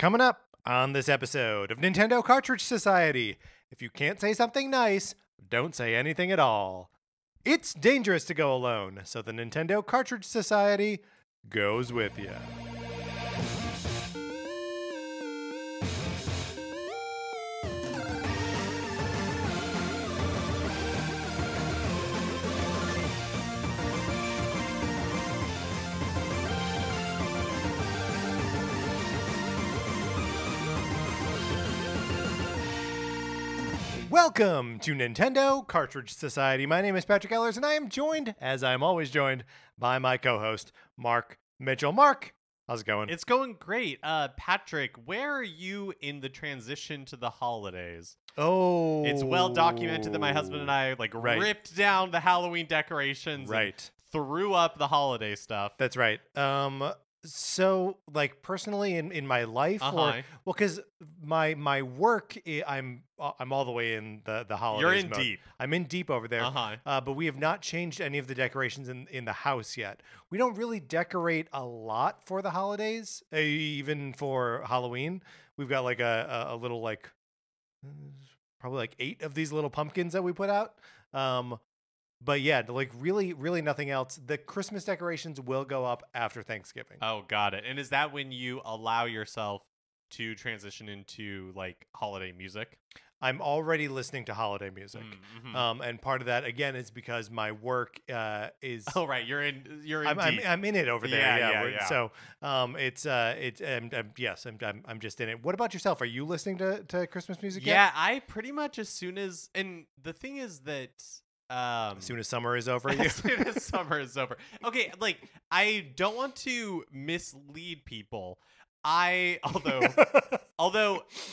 Coming up on this episode of Nintendo Cartridge Society, if you can't say something nice, don't say anything at all. It's dangerous to go alone, so the Nintendo Cartridge Society goes with you. Welcome to Nintendo Cartridge Society. My name is Patrick Ellers, and I am joined, as I'm always joined, by my co-host, Mark Mitchell. Mark, how's it going? It's going great. Patrick, where are you in the transition to the holidays? Oh. It's well documented that my husband and I ripped down the Halloween decorations and threw up the holiday stuff. That's right. So, like, personally in my life, because my work, I'm all the way in the holidays. You're in mode. deep. I'm in deep over there. But we have not changed any of the decorations in the house yet. We don't really decorate a lot for the holidays, even for Halloween. We've got like a little probably like 8 of these little pumpkins that we put out. But yeah, like really nothing else. The Christmas decorations will go up after Thanksgiving. Oh, got it. And is that when you allow yourself to transition into like holiday music? I'm already listening to holiday music. Mm-hmm. And part of that again is because my work is Oh right, you're in I'm in it over there. Yeah. So yes, I'm just in it. What about yourself? Are you listening to Christmas music yet? Yeah, I pretty much as soon as, and the thing is that as soon as summer is over. As soon as summer is over. Okay, like I don't want to mislead people. Although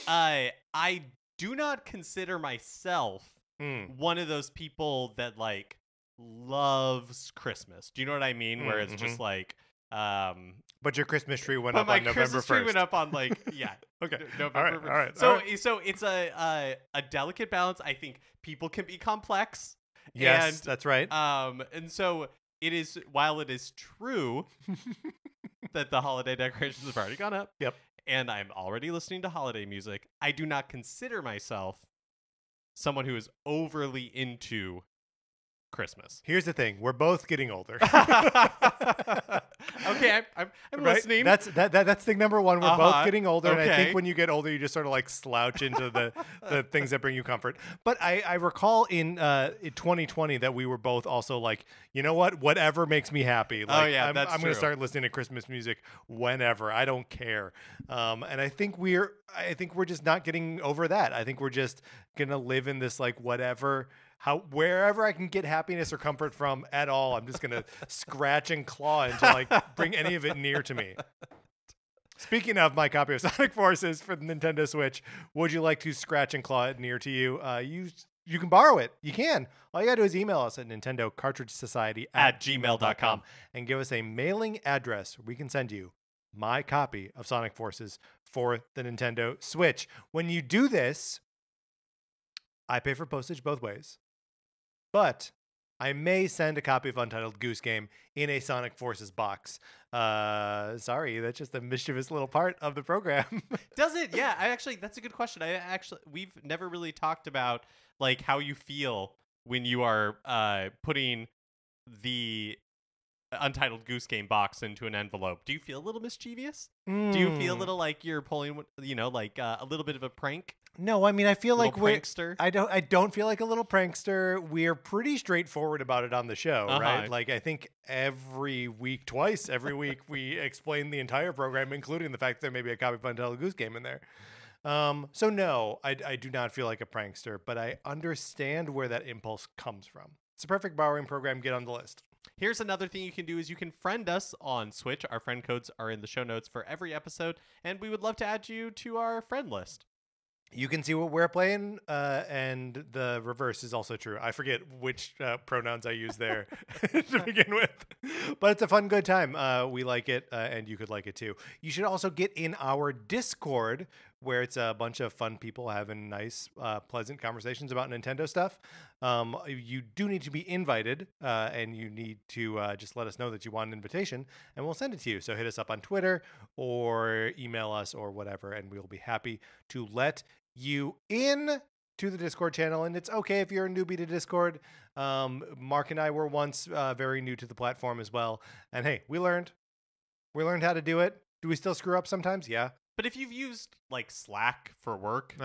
I do not consider myself one of those people that like loves Christmas. Do you know what I mean? Where it's just like but your Christmas tree went up on November 1st. My Christmas tree went up on okay. November 1st. All right. So it's a delicate balance. I think people can be complex. Yes, and, that's right. And so it is, while it is true that the holiday decorations have already gone up. Yep. And I'm already listening to holiday music, I do not consider myself someone who is overly into Christmas. Here's the thing: we're both getting older. Okay, I'm listening. That's thing number one. We're both getting older, okay. And I think when you get older, you just sort of like slouch into the things that bring you comfort. But I recall in 2020 that we were both also like, you know what? Whatever makes me happy. Like, I'm going to start listening to Christmas music whenever. I don't care. And I think we're just not getting over that. I think we're just gonna live in this like wherever I can get happiness or comfort from at all, I'm just gonna scratch and claw and to like bring any of it near to me. Speaking of my copy of Sonic Forces for the Nintendo Switch, would you like to scratch and claw it near to you? You can borrow it. You can. All you gotta do is email us at nintendocartridgesociety@gmail.com and give us a mailing address where we can send you my copy of Sonic Forces for the Nintendo Switch. When you do this, I pay for postage both ways. But I may send a copy of Untitled Goose Game in a Sonic Forces box. Sorry, that's just a mischievous little part of the program. Does it? Yeah, that's a good question. We've never really talked about like how you feel when you are putting the Untitled Goose Game box into an envelope. Do you feel a little mischievous? Do you feel a little like you're pulling, like a little bit of a prank? No, I mean I feel like prankster. I don't feel like a little prankster. We're pretty straightforward about it on the show, right? Like I think every week we explain the entire program, including the fact that there may be a copy of Untitled Goose Game in there. So no, I do not feel like a prankster, but I understand where that impulse comes from. It's a perfect borrowing program. Get on the list. Here's another thing you can do is you can friend us on Switch. Our friend codes are in the show notes for every episode, and we would love to add you to our friend list. You can see what we're playing, and the reverse is also true. I forget which pronouns I use there to begin with, but it's a fun, good time. We like it, and you could like it too. You should also get in our Discord, where it's a bunch of fun people having nice, pleasant conversations about Nintendo stuff. You do need to be invited, and you need to just let us know that you want an invitation, and we'll send it to you. So hit us up on Twitter or email us or whatever, and we'll be happy to let you in to the Discord channel. And it's okay if you're a newbie to Discord. Mark and I were once very new to the platform as well. And hey, we learned how to do it. Do we still screw up sometimes? Yeah. But if you've used like Slack for work,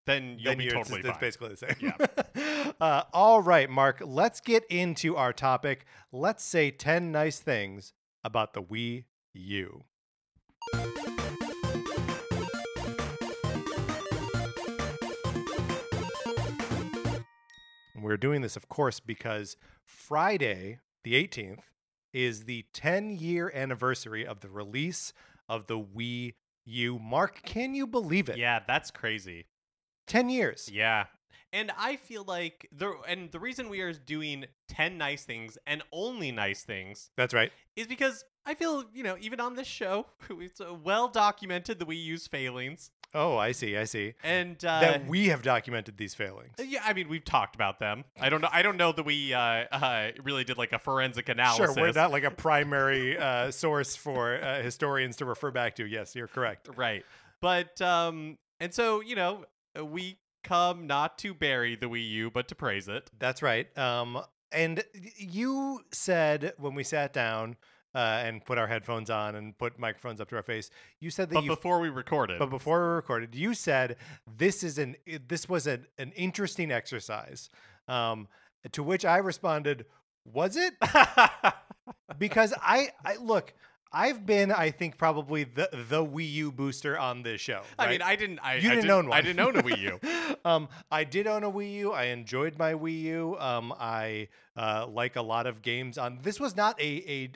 then you'll be totally fine. It's basically the same. Yeah. All right, Mark, let's get into our topic. Let's say 10 nice things about the Wii U. We're doing this, of course, because Friday, the 18th, is the 10-year anniversary of the release of the Wii U. Mark, can you believe it? Yeah, that's crazy. 10 years. Yeah. And I feel like the reason we are doing 10 nice things and only nice things. That's right. Is because I feel, even on this show, it's well documented the Wii U's failings. Oh, I see. And that we have documented these failings. Yeah, I mean, we've talked about them. I don't know that we really did like a forensic analysis. Sure, we're not like a primary source for historians to refer back to. Yes, you're correct. Right. But and so, we come not to bury the Wii U, but to praise it. That's right. And you said when we sat down and put our headphones on and put microphones up to our face, you said that before we recorded, you said this was an interesting exercise. To which I responded, was it? Because I look, I've been, I think, probably the Wii U booster on this show. Right? I mean, you didn't own one. I didn't own a Wii U. I did own a Wii U. I enjoyed my Wii U. I like a lot of games on. This was not a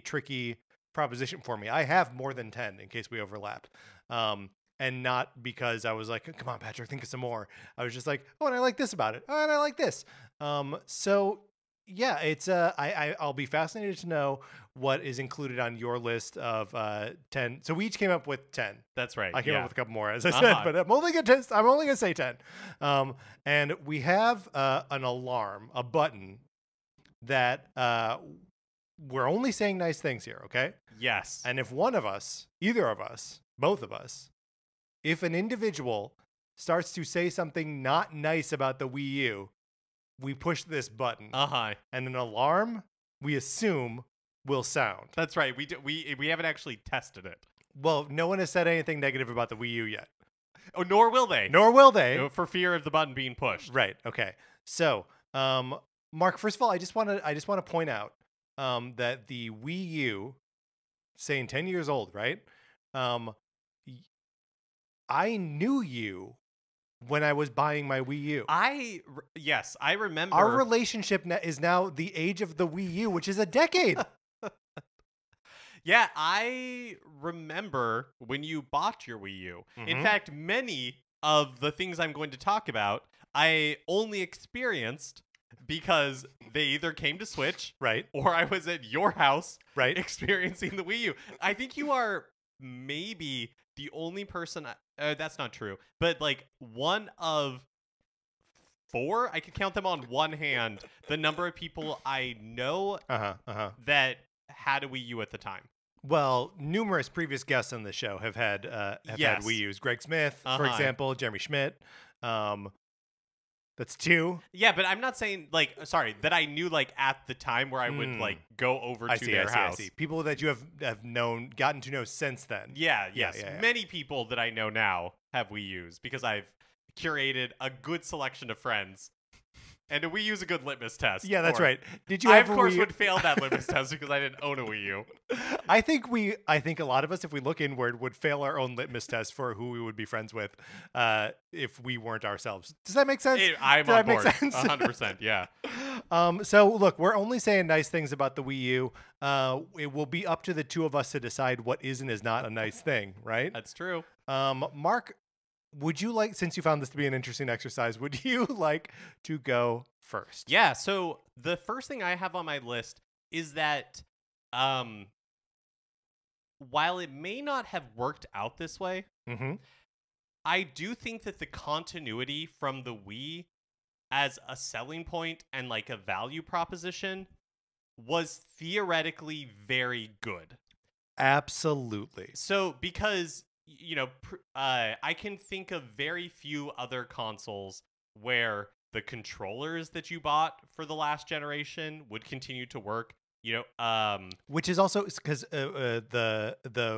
tricky proposition for me. I have more than 10 in case we overlap. And not because I was like, come on, Patrick, think of some more. I was just like, oh, and I like this about it. Oh, and I like this. So yeah, it's I'll be fascinated to know what is included on your list of 10. So we each came up with 10. That's right. I came up with a couple more, as I said, but I'm only gonna say 10. And we have an alarm, a button that we're only saying nice things here, okay? Yes. And if one of us, either of us, both of us, if an individual starts to say something not nice about the Wii U, we push this button. And an alarm, we assume, will sound. That's right. We haven't actually tested it. Well, no one has said anything negative about the Wii U yet. Oh, nor will they. For fear of the button being pushed. Right. Okay. So, Mark, first of all, I just want to point out that the Wii U, saying 10 years old, right? I knew you when I was buying my Wii U. Yes, I remember. Our relationship is now the age of the Wii U, which is a decade. Yeah, I remember when you bought your Wii U. Mm-hmm. In fact, many of the things I'm going to talk about, I only experienced because they either came to Switch, right, or I was at your house, right, experiencing the Wii U. I think you are maybe the only person. That's not true, but like one of 4, I could count them on one hand, the number of people I know that had a Wii U at the time. Well, numerous previous guests on the show have had had Wii U's. Greg Smith, for example, Jeremy Schmidt. That's 2. Yeah, but I'm not saying that I knew at the time where I would go over to their house. I see. People that you have gotten to know since then. Yeah. Many people that I know now have Wii U's because I've curated a good selection of friends. And a Wii U is a good litmus test. Yeah, that's right. Did you? I of course would fail that litmus test because I didn't own a Wii U. I think a lot of us, if we look inward, would fail our own litmus test for who we would be friends with if we weren't ourselves. Does that make sense? I'm on board. 100%. Yeah. So look, we're only saying nice things about the Wii U. It will be up to the two of us to decide what is and is not a nice thing, right? That's true. Mark, would you like, since you found this to be an interesting exercise, would you like to go first? Yeah, so the first thing I have on my list is that while it may not have worked out this way, Mm-hmm. I do think that the continuity from the Wii as a selling point and like a value proposition was theoretically very good. Absolutely. So because I can think of very few other consoles where the controllers that you bought for the last generation would continue to work. Which is also because the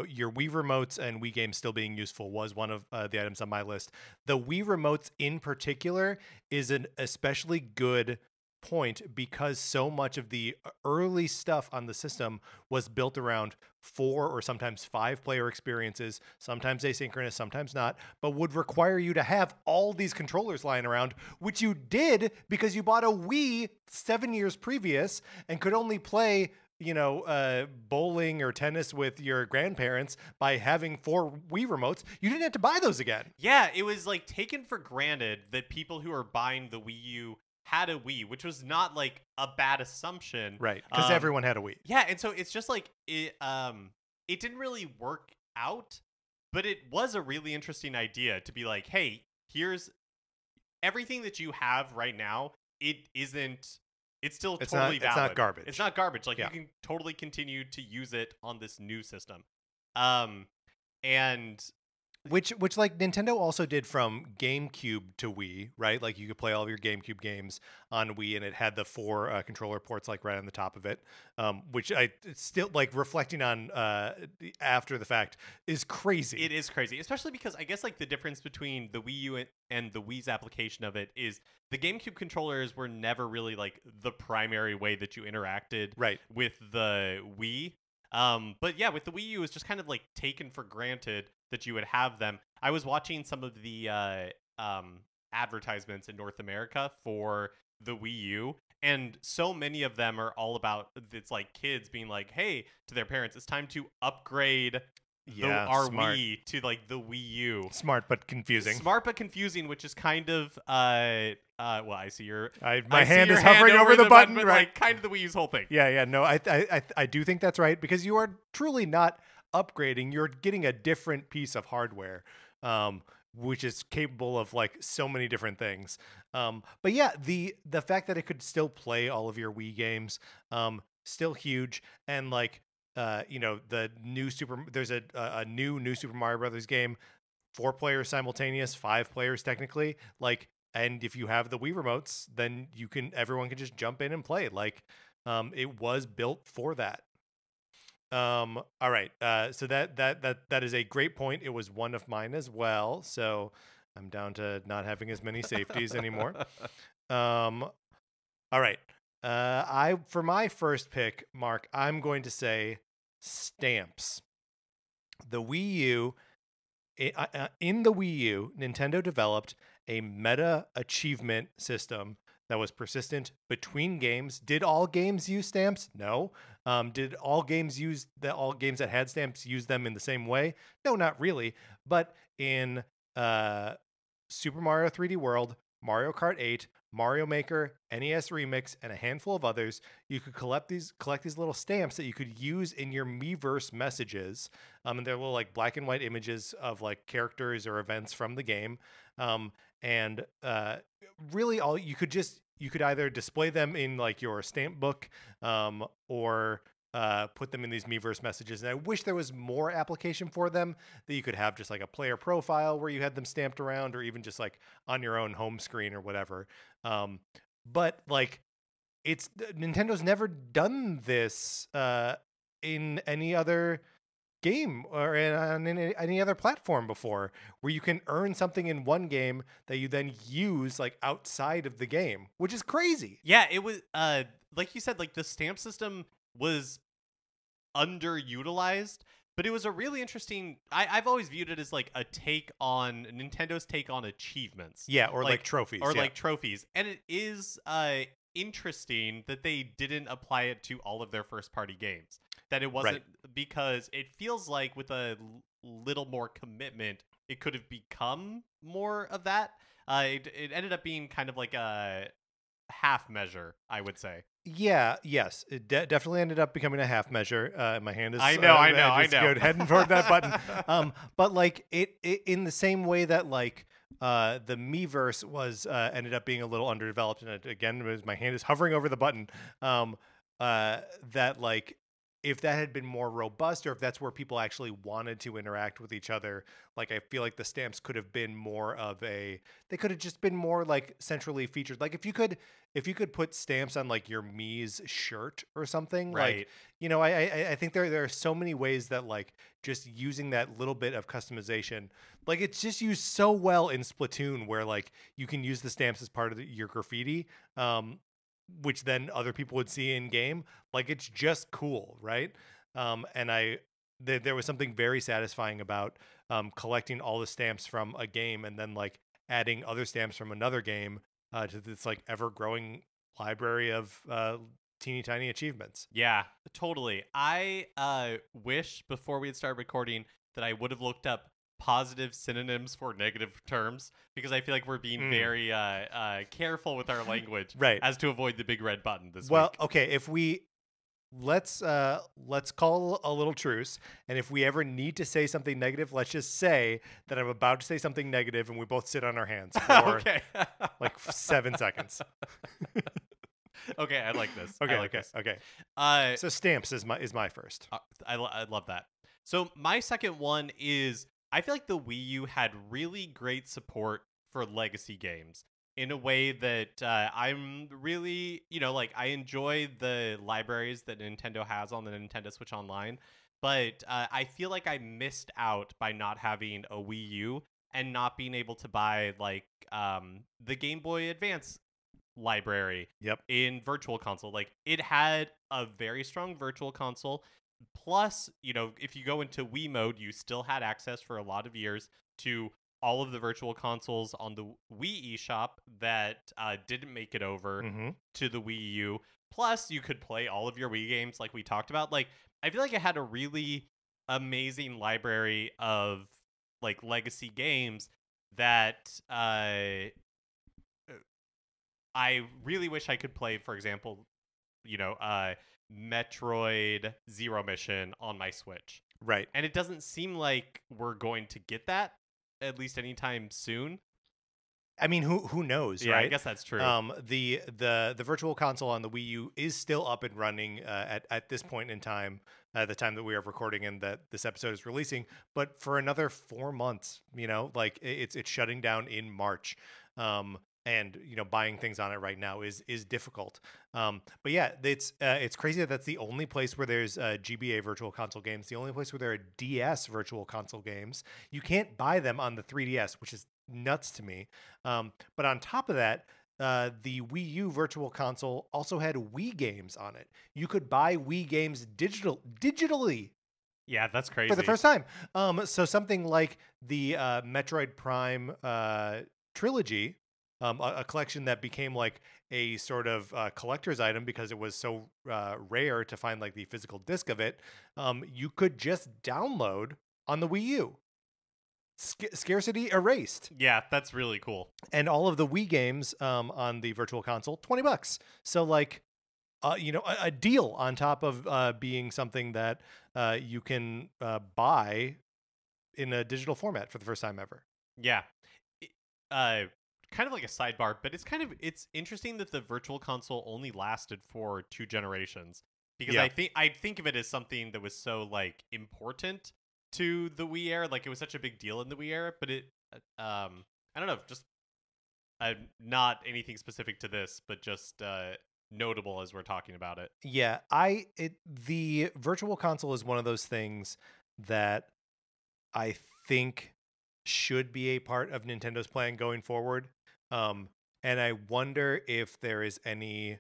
your Wii remotes and Wii games still being useful was one of the items on my list. The Wii remotes in particular is an especially good point because so much of the early stuff on the system was built around 4 or sometimes 5 player experiences, sometimes asynchronous, sometimes not, but would require you to have all these controllers lying around, which you did because you bought a Wii 7 years previous and could only play bowling or tennis with your grandparents by having 4 Wii remotes. You didn't have to buy those again. Yeah, it was like taken for granted that people who are buying the Wii U had a Wii, which was not like a bad assumption, right? Because everyone had a Wii. Yeah, and so it's just like it didn't really work out, but it was a really interesting idea to be like, hey, here's everything that you have right now. It's still totally valid. It's not garbage. It's not garbage. Like you can totally continue to use it on this new system. And which like Nintendo also did from GameCube to Wii, right? Like you could play all of your GameCube games on Wii, and it had the 4 controller ports like right on the top of it, which I still like reflecting on after the fact is crazy. It is crazy, especially because I guess like the difference between the Wii U and the Wii's application of it is the GameCube controllers were never really like the primary way that you interacted with the Wii. But yeah, with the Wii U, it's just kind of like taken for granted that you would have them. I was watching some of the advertisements in North America for the Wii U, and so many of them are all about, it's like kids being like, hey, to their parents, it's time to upgrade our Wii to like the Wii U. Smart but confusing. Smart but confusing, which is kind of well, I see your my hand is hovering over the button, but right? Like kind of the Wii U's whole thing. Yeah, no, I do think that's right because you are truly not upgrading. You're getting a different piece of hardware, which is capable of like so many different things. But yeah, the fact that it could still play all of your Wii games, still huge, and like. The new there's a new Super Mario Brothers game, 4 players simultaneous, 5 players technically. Like, and if you have the Wii remotes, then everyone can just jump in and play. Like, it was built for that. All right. So that is a great point. It was one of mine as well. So I'm down to not having as many safeties anymore. All right. For my first pick, Mark, I'm going to say stamps. The Wii U, in the Wii U, Nintendo developed a meta achievement system that was persistent between games. Did all games use stamps? No. Did all games that had stamps use them in the same way? No, not really. But in Super Mario 3D World, Mario Kart 8, Mario Maker, NES Remix, and a handful of others, you could collect these little stamps that you could use in your Miiverse messages. And they're little like black and white images of like characters or events from the game. And really all you could either display them in like your stamp book, or put them in these Miiverse messages. And I wish there was more application for them, that you could have just like a player profile where you had them stamped around, or even just like on your own home screen or whatever. But like Nintendo's never done this in any other game or on any other platform before, where you can earn something in one game that you then use like outside of the game, which is crazy. Yeah, it was like you said, like the stamp system was underutilized, but it was a really interesting. I've always viewed it as like a take on Nintendo's take on achievements. Yeah, or like trophies. Or like trophies. And it is interesting that they didn't apply it to all of their first party games. That it wasn't, because it feels like with a little more commitment, it could have become more of that. It ended up being kind of like a half measure, I would say. Yes, it definitely ended up becoming a half measure. My hand is I know. good, heading toward that button. But like it in the same way that like the Miiverse was ended up being a little underdeveloped, and again, my hand is hovering over the button. Um, that like if that had been more robust, or if that's where people actually wanted to interact with each other, like I feel like the stamps could have been more of a. They could have just been more like centrally featured. Like if you could put stamps on like your Mii's shirt or something, like Right. I think there are so many ways that like just using that little bit of customization, like it's just used so well in Splatoon, where like you can use the stamps as part of your graffiti, which then other people would see in game. Like it's just cool, right? And there was something very satisfying about collecting all the stamps from a game and then like adding other stamps from another game to this like ever growing library of teeny tiny achievements. Yeah, totally. I wish before we had started recording that I would have looked up positive synonyms for negative terms, because I feel like we're being very careful with our language, right, as to avoid the big red button this well, week. okay, if we let's call a little truce, and if we ever need to say something negative, let's just say that I'm about to say something negative and we both sit on our hands for Okay. like 7 seconds. Okay, I like this. Okay. So stamps is my first. I love that. So my second one is, I feel like the Wii U had really great support for legacy games in a way that I'm really, like I enjoy the libraries that Nintendo has on the Nintendo Switch Online, but I feel like I missed out by not having a Wii U and not being able to buy like the Game Boy Advance library in Virtual Console. Like it had a very strong Virtual Console. Plus, if you go into Wii mode, you still had access for a lot of years to all of the Virtual Consoles on the Wii eShop that didn't make it over to the Wii U. Plus, you could play all of your Wii games like we talked about. Like, I feel like it had a really amazing library of like legacy games that I really wish I could play, for example, Metroid Zero Mission on my Switch. Right. And it doesn't seem like we're going to get that, at least anytime soon. I mean, who knows, yeah, right? I guess that's true. The Virtual Console on the Wii U is still up and running at this point in time, the time that we are recording and that this episode is releasing. But for another 4 months, like it's shutting down in March. And buying things on it right now is difficult. But yeah, it's crazy that that's the only place where there's GBA Virtual Console games. The only place where there are DS Virtual Console games. You can't buy them on the 3DS, which is nuts to me. But on top of that, the Wii U Virtual Console also had Wii games on it. You could buy Wii games digitally. Yeah, that's crazy. For the first time. So something like the Metroid Prime trilogy, a collection that became like a sort of collector's item because it was so rare to find like the physical disc of it, you could just download on the Wii U. Scarcity erased. Yeah, that's really cool. And all of the Wii games on the Virtual Console, $20. So like, a deal on top of being something that you can buy in a digital format for the first time ever. Yeah. Kind of like a sidebar, but it's interesting that the Virtual Console only lasted for 2 generations, because I think of it as something that was so like important to the Wii era, like it was such a big deal in the Wii era, but it I don't know, just not anything specific to this, but just notable as we're talking about it. Yeah, the Virtual Console is one of those things that I think should be a part of Nintendo's plan going forward. And I wonder if there is any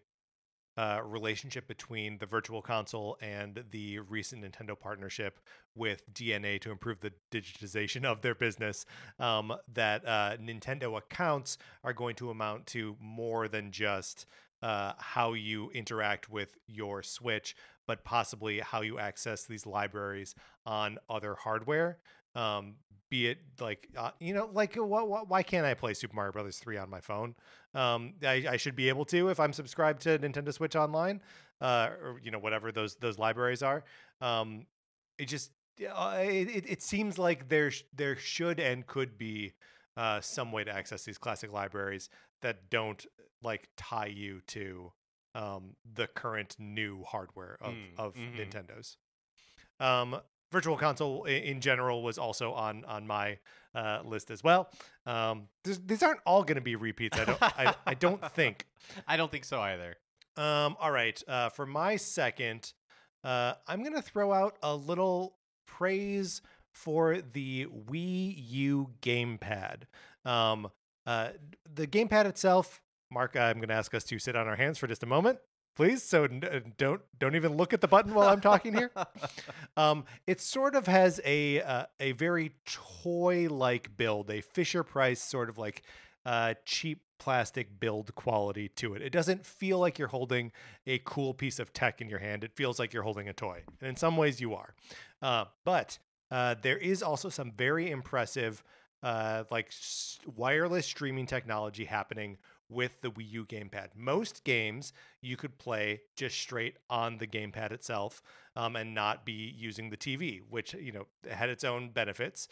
relationship between the Virtual Console and the recent Nintendo partnership with DNA to improve the digitization of their business, that Nintendo accounts are going to amount to more than just how you interact with your Switch, but possibly how you access these libraries on other hardware. be it like why can't I play Super Mario Brothers 3 on my phone? I should be able to if I'm subscribed to Nintendo Switch Online, or whatever those libraries are. It just it seems like there should and could be some way to access these classic libraries that don't like tie you to the current new hardware of Nintendo's. Virtual Console in general was also on my list as well. These aren't all going to be repeats. I don't think. I don't think so either. All right. For my second, I'm going to throw out a little praise for the Wii U gamepad. The gamepad itself, Mark, I'm going to ask us to sit on our hands for just a moment, please. So don't even look at the button while I'm talking here. It sort of has a very toy-like build, a Fisher-Price sort of like cheap plastic build quality to it. It doesn't feel like you're holding a cool piece of tech in your hand. It feels like you're holding a toy, and in some ways you are. But there is also some very impressive wireless streaming technology happening with the Wii U gamepad. Most games you could play just straight on the gamepad itself, and not be using the TV, which had its own benefits.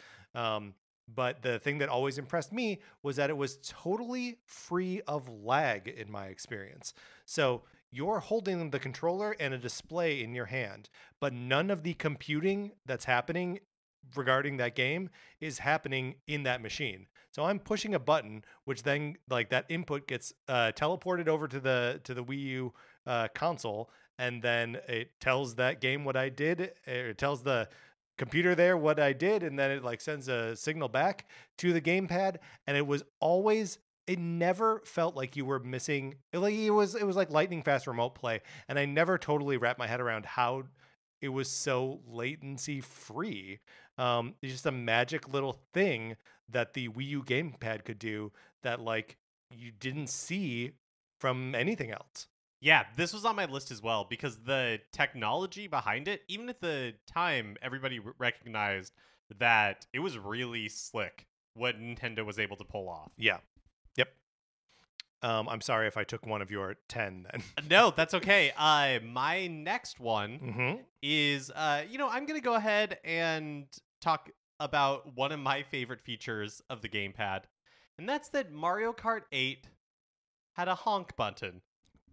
But the thing that always impressed me was that it was totally free of lag in my experience. So you're holding the controller and a display in your hand, but none of the computing that's happening regarding that game is happening in that machine. So I'm pushing a button, which then that input gets teleported over to the Wii U console, and then it tells that game what I did. It tells the computer there what I did, and then it sends a signal back to the gamepad. And it never felt like you were missing. It was like lightning fast remote play, and I never totally wrapped my head around how it was so latency free. It's just a magic little thing that the Wii U gamepad could do that you didn't see from anything else. Yeah, this was on my list as well because the technology behind it, even at the time, everybody recognized that it was really slick what Nintendo was able to pull off. Yeah. Yep. I'm sorry if I took one of your 10 then. No, that's okay. My next one is, I'm going to go ahead and talk about one of my favorite features of the gamepad, and that's that Mario Kart 8 had a honk button.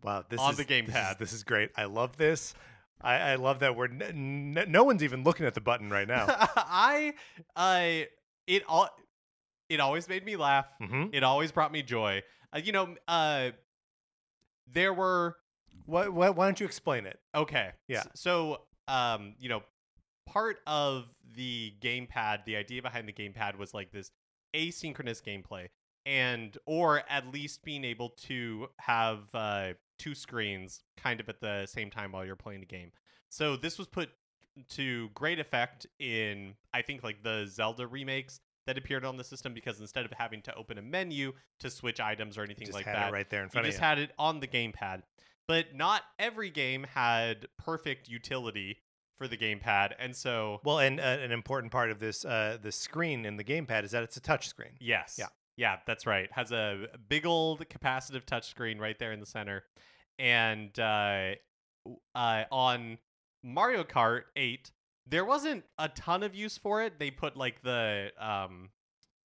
Wow, the gamepad. This is great. I love this. I love that no one's even looking at the button right now. It always made me laugh. It always brought me joy. There were. Why don't you explain it? Okay. Yeah. So, part of the gamepad, the idea behind the gamepad was this asynchronous gameplay, or at least being able to have two screens kind of at the same time while you're playing the game. So this was put to great effect in, I think, the Zelda remakes that appeared on the system, because instead of having to open a menu to switch items or anything like that, it right there in front you just had it on the gamepad. But not every game had perfect utility for the gamepad, and so an important part of this the screen in the gamepad is that it's a touch screen. Yes. Yeah, that's right. It has a big old capacitive touchscreen right there in the center. And on Mario Kart 8, there wasn't a ton of use for it. They put the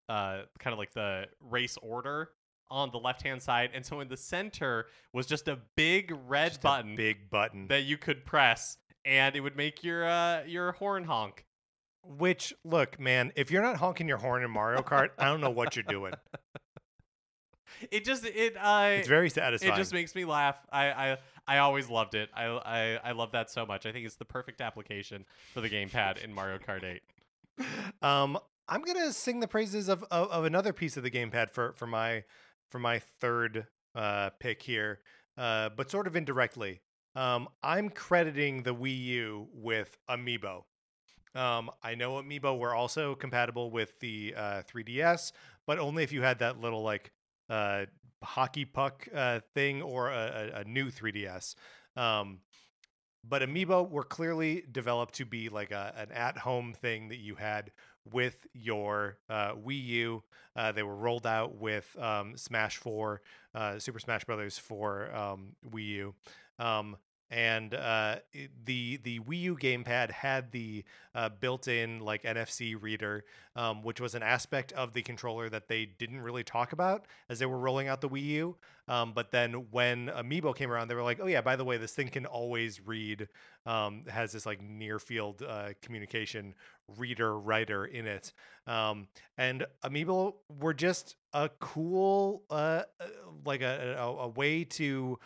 kind of the race order on the left-hand side, and so in the center was just a big red button, that you could press, and it would make your horn honk. Which, look, man, if you're not honking your horn in Mario Kart, I don't know what you're doing. It's very satisfying. It just makes me laugh. I always loved it. I love that so much. I think it's the perfect application for the gamepad in Mario Kart 8. I'm gonna sing the praises of another piece of the gamepad for my third pick here, but sort of indirectly. I'm crediting the Wii U with Amiibo. I know Amiibo were also compatible with the 3DS, but only if you had that little hockey puck thing or a new 3DS. But Amiibo were clearly developed to be an at-home thing that you had with your Wii U. They were rolled out with Smash 4, Super Smash Brothers for Wii U. The Wii U gamepad had the built-in like NFC reader, which was an aspect of the controller that they didn't really talk about as they were rolling out the Wii U. But then when Amiibo came around, they were like, "Oh yeah, by the way, this thing can always read." Has this like near-field communication reader writer in it. And Amiibo were just a cool like a way to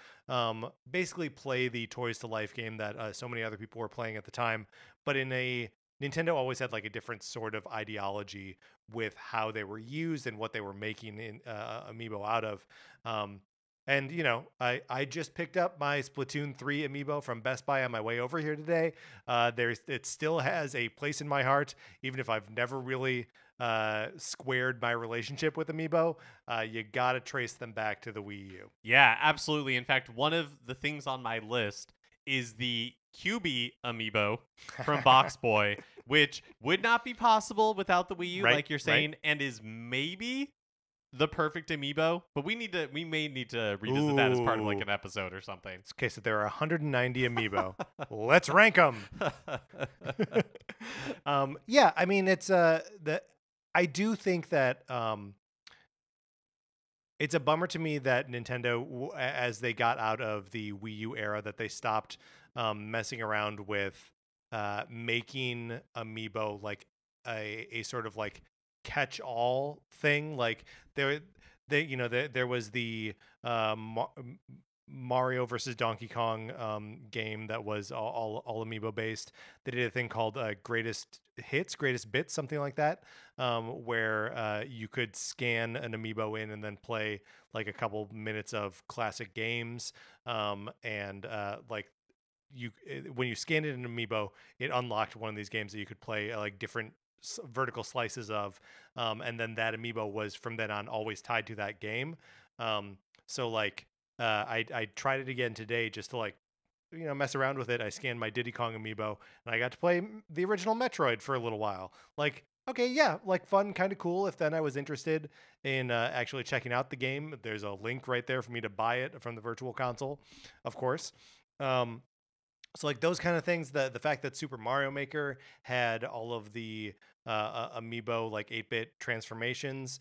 basically play the Toys to Life game that so many other people were playing at the time, but in a Nintendo always had like a different sort of ideology with how they were used and what they were making in Amiibo out of. And you know, I just picked up my Splatoon 3 Amiibo from Best Buy on my way over here today. It still has a place in my heart, even if I've never really squared my relationship with Amiibo. You gotta trace them back to the Wii U. Yeah, absolutely. In fact, one of the things on my list is the QB Amiibo from Box Boy, which would not be possible without the Wii U, Right, like you're saying, right. and is maybe the perfect Amiibo. But we may need to revisit that as part of like Ooh. an episode or something. Okay, so there are 190 Amiibo. Let's rank them. Yeah, I mean it's I do think that it's a bummer to me that Nintendo, as they got out of the Wii U era, that they stopped messing around with making Amiibo like a sort of like catch-all thing. Like there was the Mario versus Donkey Kong game that was all Amiibo based. They did a thing called Greatest Hits, Greatest Bits, something like that, where you could scan an Amiibo in and then play like a couple minutes of classic games. Like when you scanned in an Amiibo, it unlocked one of these games that you could play like different vertical slices of, and then that Amiibo was from then on always tied to that game. So like I tried it again today just to like mess around with it. I scanned my Diddy Kong Amiibo and I got to play the original Metroid for a little while. Like, okay, yeah, like fun, kind of cool. If then I was interested in actually checking out the game, there's a link right there for me to buy it from the Virtual Console, of course. So like those kind of things, the fact that Super Mario Maker had all of the Amiibo like 8-bit transformations,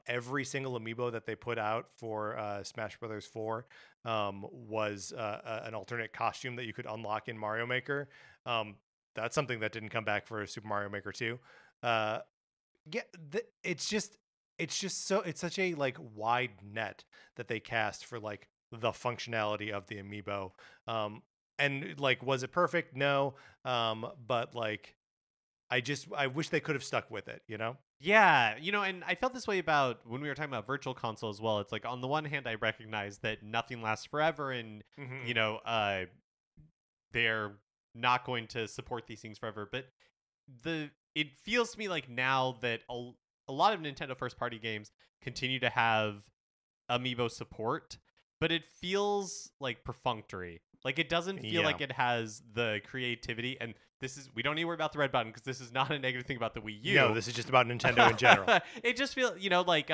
every single Amiibo that they put out for Smash Brothers 4 was an alternate costume that you could unlock in Mario Maker. That's something that didn't come back for Super Mario Maker 2. Yeah, it's such a like wide net that they cast for like the functionality of the Amiibo. And like, was it perfect? No. But like, I wish they could have stuck with it, Yeah, and I felt this way about when we were talking about Virtual Console as well. It's like on the one hand, I recognize that nothing lasts forever, and Mm-hmm. they're not going to support these things forever. But it feels to me like now that a lot of Nintendo first party games continue to have Amiibo support, but it feels like perfunctory. Like it doesn't feel Yeah. like it has the creativity, and we don't need to worry about the red button because this is not a negative thing about the Wii U. No, this is just about Nintendo in general. It just feels, like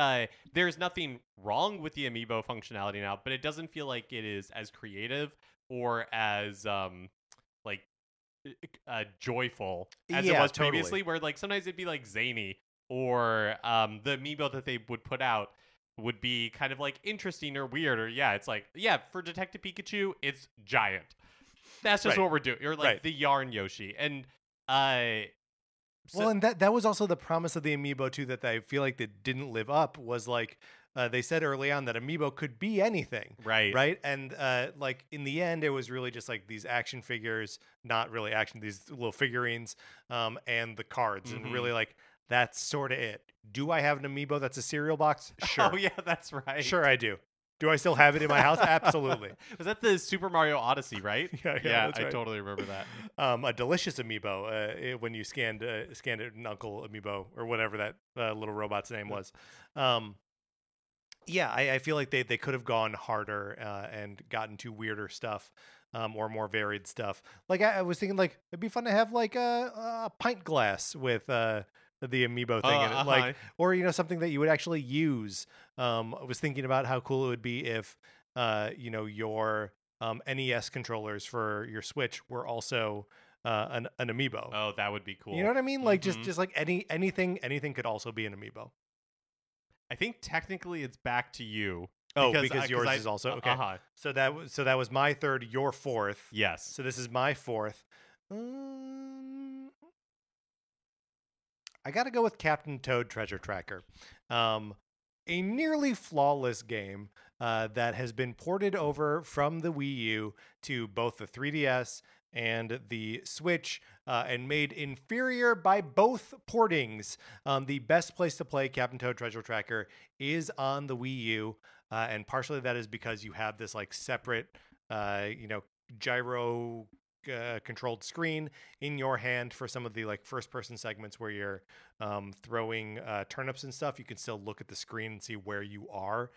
there's nothing wrong with the Amiibo functionality now, but it doesn't feel like it is as creative or as like joyful as it was previously, where like sometimes it'd be like zany, or the Amiibo that they would put out would be kind of like interesting or weird, or it's like, for Detective Pikachu, it's giant. That's just Right. what we're doing. Or like Right. the Yarn Yoshi. And well, and that was also the promise of the Amiibo too, that I feel like that didn't live up, was like they said early on that Amiibo could be anything. right. And like in the end, it was really just like these action figures, not really action, these little figurines, and the cards, and really like that's sort of it. Do I have an Amiibo that's a cereal box? Sure. Oh yeah, that's right. Sure, I do. Do I still have it in my house? Absolutely. Was that the Super Mario Odyssey, right? Yeah, that's I right. totally remember that. A delicious Amiibo when you scanned it in Uncle Amiibo, or whatever that little robot's name was. Yeah, I feel like they could have gone harder and gotten to weirder stuff, or more varied stuff. Like I was thinking, like it'd be fun to have like a pint glass with the amiibo thing in it, like, or something that you would actually use. I was thinking about how cool it would be if your NES controllers for your Switch were also an amiibo. Oh, that would be cool. You know what I mean? Like just like anything could also be an amiibo. I think technically it's back to you. Because yours is also okay. So that was my third, your fourth. Yes. So this is my fourth. I got to go with Captain Toad Treasure Tracker. A nearly flawless game that has been ported over from the Wii U to both the 3DS and the Switch, and made inferior by both portings. The best place to play Captain Toad Treasure Tracker is on the Wii U, and partially that is because you have this like separate, gyro controlled screen in your hand for some of the like first person segments where you're throwing turnips and stuff. You can still look at the screen and see where you are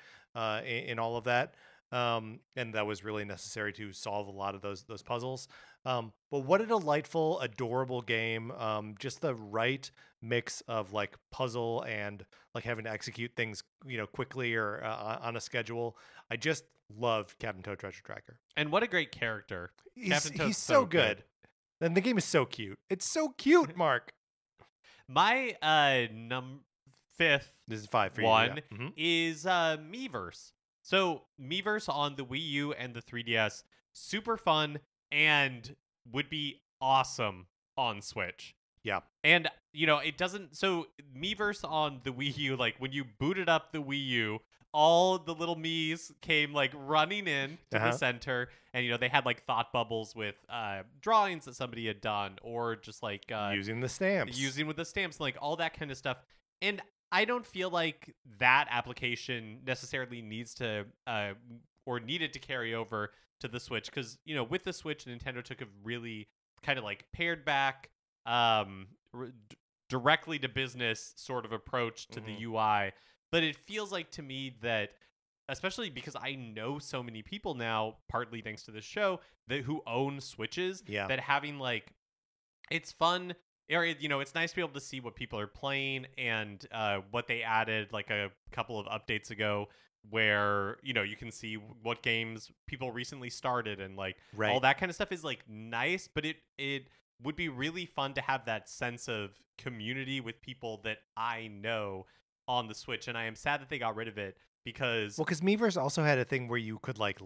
in all of that. And that was really necessary to solve a lot of those puzzles. But what a delightful, adorable game. Just the right mix of like puzzle and like having to execute things, quickly or on a schedule. I just love Captain Toad Treasure Tracker. And what a great character. He's so good. And the game is so cute. It's so cute, Mark. My fifth this is 5 for one you, yeah. is Miiverse. So Miiverse on the Wii U and the 3DS, super fun and would be awesome on Switch. Yeah. And, it doesn't... So Miiverse on the Wii U, like when you booted up the Wii U, all the little Miis came like running in to the center, and they had like thought bubbles with drawings that somebody had done, or just like using the stamps, with the stamps, like all that kind of stuff. And I don't feel like that application necessarily needs to or needed to carry over to the Switch, because with the Switch, Nintendo took a really kind of like pared back, directly to business sort of approach to the UI. But it feels like to me that, especially because I know so many people now, partly thanks to this show, who own Switches, that having like, it's fun, or it's nice to be able to see what people are playing, and what they added like a couple of updates ago, where you can see what games people recently started, and like all that kind of stuff is like nice. But it would be really fun to have that sense of community with people that I know on the Switch, and I am sad that they got rid of it, because Miiverse also had a thing where you could like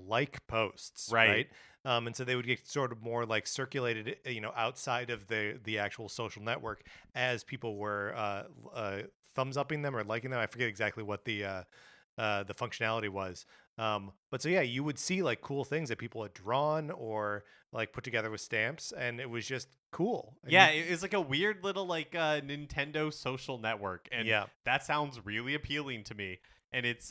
posts, right? And so they would get sort of more like circulated, outside of the actual social network as people were thumbs upping them or liking them. I forget exactly what the functionality was. But so yeah, you would see like cool things that people had drawn or like put together with stamps, and it was just cool. It's like a weird little like Nintendo social network, and that sounds really appealing to me. And it's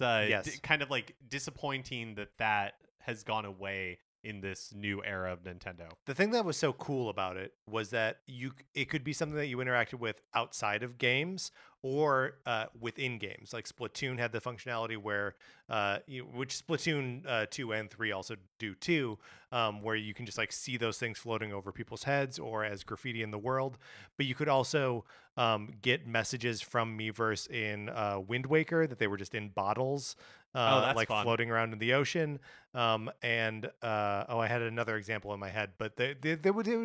kind of like disappointing that has gone away in this new era of Nintendo. The thing that was so cool about it was that it could be something that you interacted with outside of games or within games. Like Splatoon had the functionality where, which Splatoon 2 and 3 also do too, where you can just like see those things floating over people's heads or as graffiti in the world. But you could also get messages from Miiverse in Wind Waker that they were just in bottles. Like fun. Floating around in the ocean. I had another example in my head, but they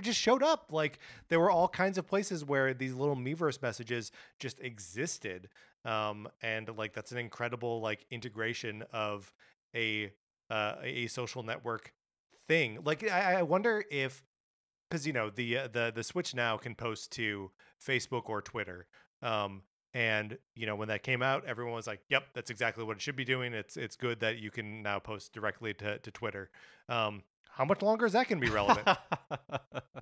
just showed up. Like there were all kinds of places where these little Miiverse messages just existed. And like that's an incredible like integration of a social network thing. Like I wonder if, because the Switch now can post to Facebook or Twitter. And when that came out, everyone was like, "Yep, that's exactly what it should be doing." It's good that you can now post directly to Twitter. How much longer is that going to be relevant?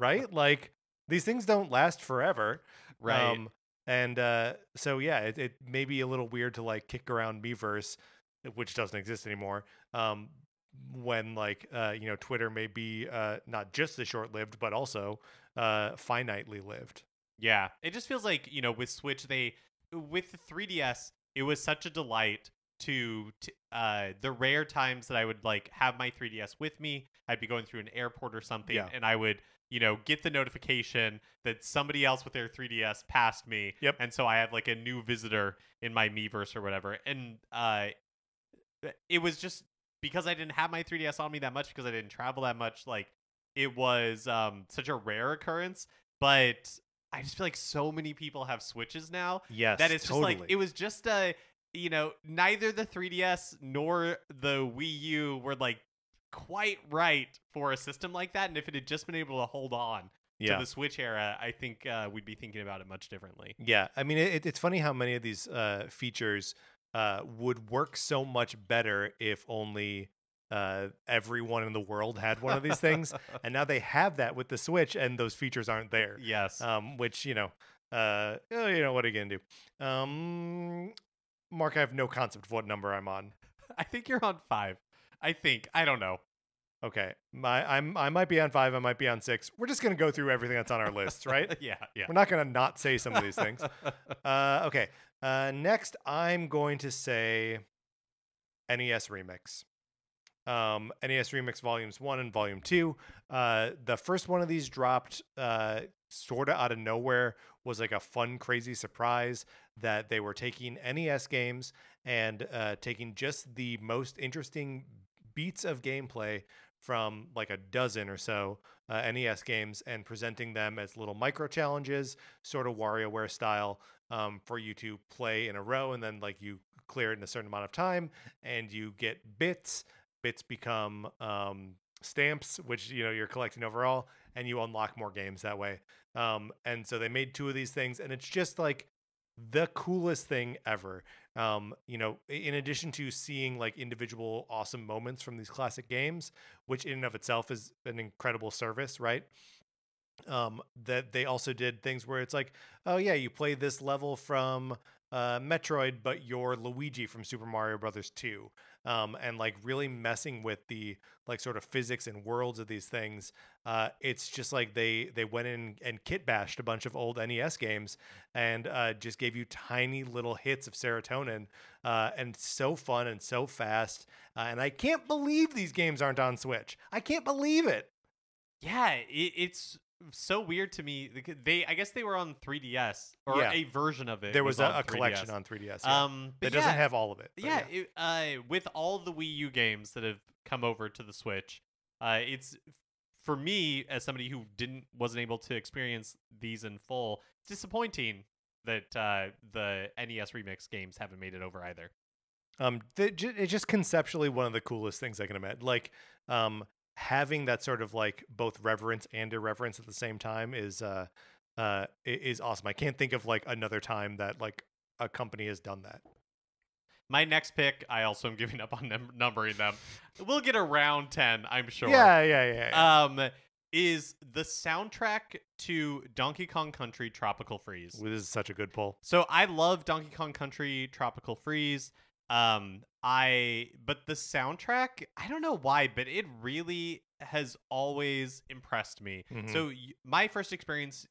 Right? Like these things don't last forever, right? So yeah, it may be a little weird to like kick around Miiverse, which doesn't exist anymore. When like Twitter may be not just as short-lived, but also finitely lived. Yeah, it just feels like with Switch with the 3DS, it was such a delight to the rare times that I would like have my 3DS with me. I'd be going through an airport or something, and I would get the notification that somebody else with their 3DS passed me. Yep. And so I have like a new visitor in my Miiverse or whatever. And it was just because I didn't have my 3DS on me that much, because I didn't travel that much, like it was such a rare occurrence. But I just feel like so many people have Switches now. Yes, that it's totally. just like, it was just neither the 3DS nor the Wii U were like quite right for a system like that. And if it had just been able to hold on to the Switch era, I think we'd be thinking about it much differently. Yeah, I mean, it's funny how many of these features would work so much better if only everyone in the world had one of these things. And now they have that with the Switch, and those features aren't there. Yes. Which what are you gonna do? Mark, I have no concept of what number I'm on. I think you're on 5. I don't know. Okay, I might be on 5. I might be on 6. We're just gonna go through everything that's on our list, right? Yeah. We're not gonna not say some of these things. Okay. Next, I'm going to say NES Remix. NES Remix Volumes 1 and Volume 2. The first one of these dropped sort of out of nowhere, was like a fun, crazy surprise that they were taking NES games and taking just the most interesting beats of gameplay from like a dozen or so NES games and presenting them as little micro challenges, sort of WarioWare style, for you to play in a row, and then like you clear it in a certain amount of time and you get bits. Bits become stamps, which you're collecting overall, and you unlock more games that way. And so they made 2 of these things, and it's just like the coolest thing ever. In addition to seeing like individual awesome moments from these classic games, which in and of itself is an incredible service, right? That they also did things where it's like, oh yeah, you play this level from Metroid, but you're Luigi from Super Mario Brothers 2. And like really messing with the like sort of physics and worlds of these things. It's just like they went in and kit bashed a bunch of old NES games and just gave you tiny little hits of serotonin, and so fun and so fast. And I can't believe these games aren't on Switch. I can't believe it. Yeah, it's so weird to me. I guess they were on 3DS, or a version of it. There was a collection on 3DS. That doesn't have all of it. Yeah. With all the Wii U games that have come over to the Switch, it's, for me as somebody who wasn't able to experience these in full, it's disappointing that the NES Remix games haven't made it over either. It's just conceptually one of the coolest things I can imagine. Like, having that sort of like both reverence and irreverence at the same time is awesome. I can't think of like another time that like a company has done that. My next pick, I also am giving up on numbering them. We'll get around 10, I'm sure. Yeah. Is the soundtrack to Donkey Kong Country Tropical Freeze. Well, this is such a good pull. So I love Donkey Kong Country Tropical Freeze. But the soundtrack, I don't know why, but it really has always impressed me. Mm-hmm. So my first experience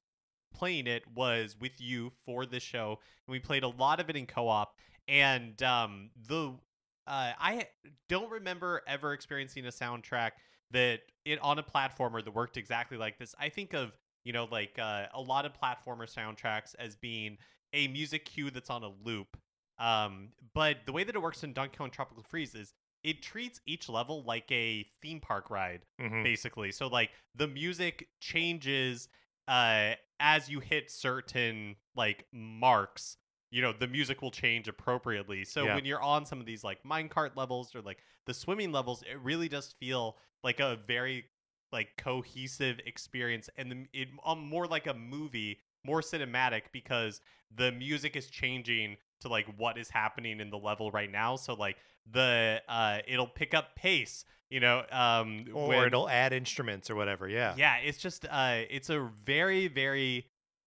playing it was with you for this show, and we played a lot of it in co-op. And I don't remember ever experiencing a soundtrack that on a platformer that worked exactly like this. I think of a lot of platformer soundtracks as being a music cue that's on a loop. But the way that it works in Donkey Kong Tropical Freeze is it treats each level like a theme park ride, basically. So like the music changes as you hit certain like marks. The music will change appropriately. So when you're on some of these like minecart levels or like the swimming levels, it really does feel like a very like cohesive experience, and it more like a movie, more cinematic, because the music is changing to like what is happening in the level right now. So like it'll pick up pace, or it'll add instruments or whatever. Yeah. It's just it's a very, very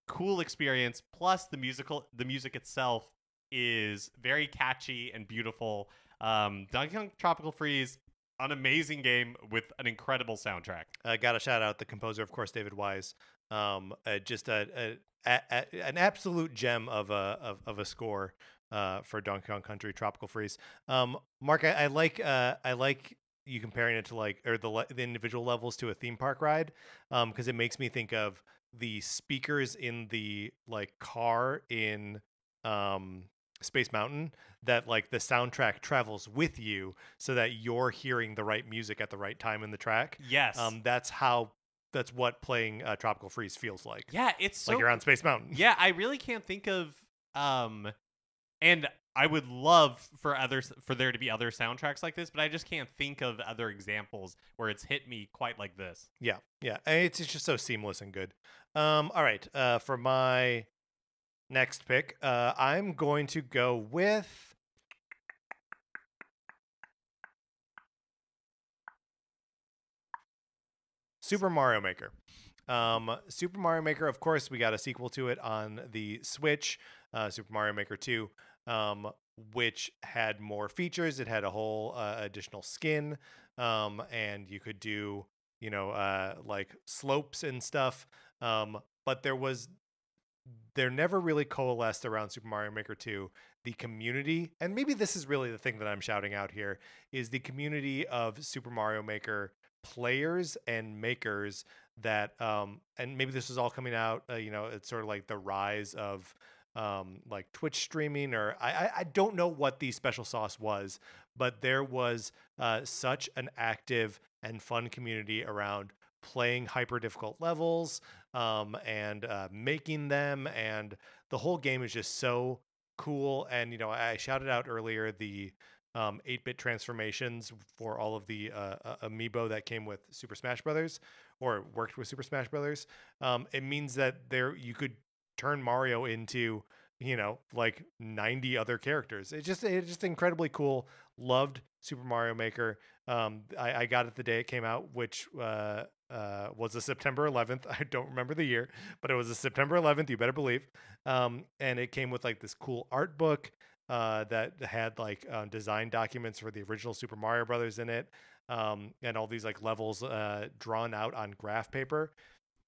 cool experience. Plus the music itself is very catchy and beautiful. Donkey Kong Tropical Freeze, an amazing game with an incredible soundtrack. Got to shout out the composer, of course, David Wise. Just an absolute gem of a score for Donkey Kong Country Tropical Freeze. Mark, I like you comparing it to like or the individual levels to a theme park ride, because it makes me think of the speakers in the like car in Space Mountain, that like the soundtrack travels with you so that you're hearing the right music at the right time in the track. Yes. That's what playing Tropical Freeze feels like. Yeah, it's so like you're on Space Mountain. Yeah, I really can't think of and I would love for there to be other soundtracks like this, but I just can't think of other examples where it's hit me quite like this. Yeah. And it's just so seamless and good. All right. For my next pick, I'm going to go with Super Mario Maker. Super Mario Maker, of course, we got a sequel to it on the Switch, Super Mario Maker 2, which had more features. It had a whole additional skin, and you could do, like slopes and stuff. But there never really coalesced around Super Mario Maker 2. The community, and maybe this is really the thing that I'm shouting out here, is the community of Super Mario Maker players and makers that and maybe this is all coming out, it's sort of like the rise of like Twitch streaming, or I don't know what the special sauce was, but there was such an active and fun community around playing hyper difficult levels and making them, and the whole game is just so cool. And I shouted out earlier the 8-bit transformations for all of the amiibo that came with Super Smash Brothers, or worked with Super Smash Brothers. It means that you could turn Mario into like 90 other characters. It's just incredibly cool. Loved Super Mario Maker. I got it the day it came out, which was a September 11th. I don't remember the year, but it was a September 11th. You better believe. And it came with like this cool art book that had like design documents for the original Super Mario Brothers in it, and all these like levels drawn out on graph paper.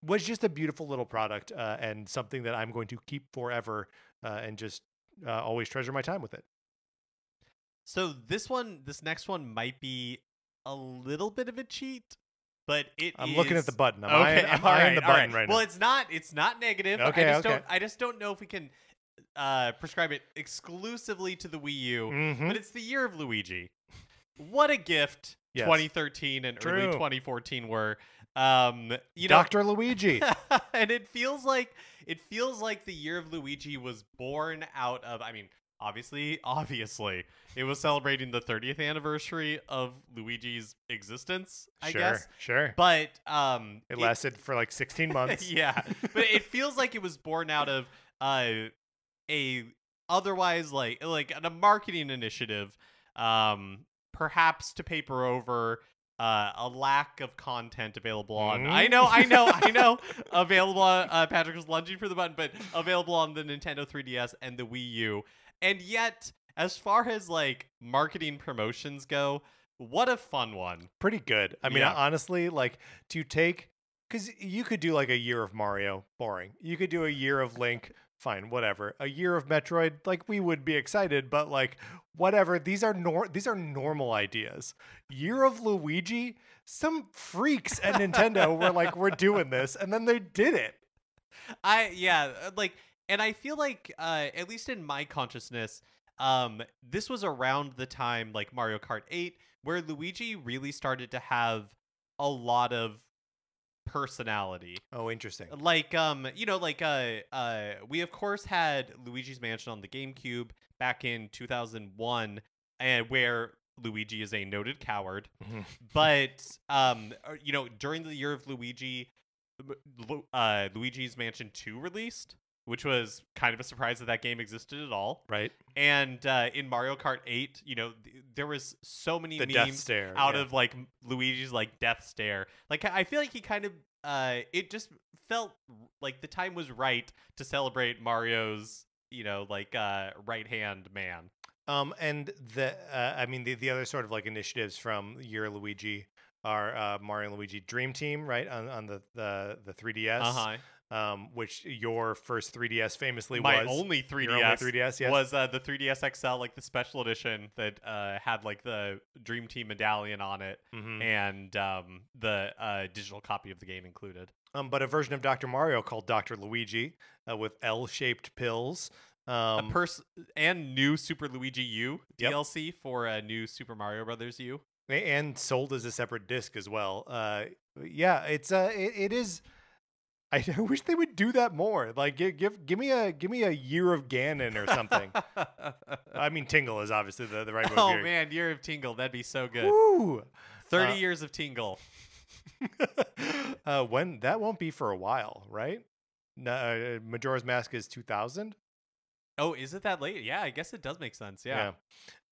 Was just a beautiful little product, and something that I'm going to keep forever, and just always treasure my time with it. So this next one might be a little bit of a cheat, but I'm looking at the button. I'm okay, eyeing the button right now. Well, it's not negative. Okay, I just don't know if we can prescribe it exclusively to the Wii U, but it's the year of Luigi. What a gift 2013 and early 2014 were. Dr. Luigi. And it feels like the year of Luigi was born out of, obviously it was celebrating the 30th anniversary of Luigi's existence, I guess. Sure. But it lasted for like 16 months. Yeah. But it feels like it was born out of a otherwise like a marketing initiative, perhaps to paper over a lack of content available on. I know. Available on Patrick was lunging for the button, but available on the Nintendo 3DS and the Wii U. And yet, as far as like marketing promotions go, what a fun one. Pretty good. I mean, honestly, like to take, because you could do like a year of Mario, boring. You could do a year of Link, fine, whatever. A year of Metroid, like we would be excited, but like whatever. These are normal ideas. Year of Luigi, some freaks at Nintendo were like, we're doing this, and then they did it. And I feel like, at least in my consciousness, this was around the time like Mario Kart 8, where Luigi really started to have a lot of personality. Oh, interesting. Like we of course had Luigi's Mansion on the GameCube back in 2001, and where Luigi is a noted coward. But during the year of Luigi, Luigi's Mansion 2 released, which was kind of a surprise that game existed at all. Right. And in Mario Kart 8, there was so many memes death stare, out of like Luigi's like death stare. Like I feel like he kind of it just felt like the time was right to celebrate Mario's, right-hand man. And the other sort of like initiatives from Year Luigi are Mario and Luigi Dream Team, right, on the 3DS. which your first 3DS famously My was. only 3DS, your only 3DS, yes. was the 3DS XL, like the special edition that had like the Dream Team medallion on it, and the digital copy of the game included. But a version of Dr. Mario called Dr. Luigi with L-shaped pills. And new Super Luigi U DLC for new Super Mario Brothers U, and sold as a separate disc as well. Yeah, it is. I wish they would do that more. Like, give me a year of Ganon or something. I mean, Tingle is obviously the right move. Oh man, Year of Tingle, that'd be so good. Woo! 30 years of Tingle. When that won't be for a while, right? Majora's Mask is 2000. Oh, is it that late? Yeah, I guess it does make sense. Yeah.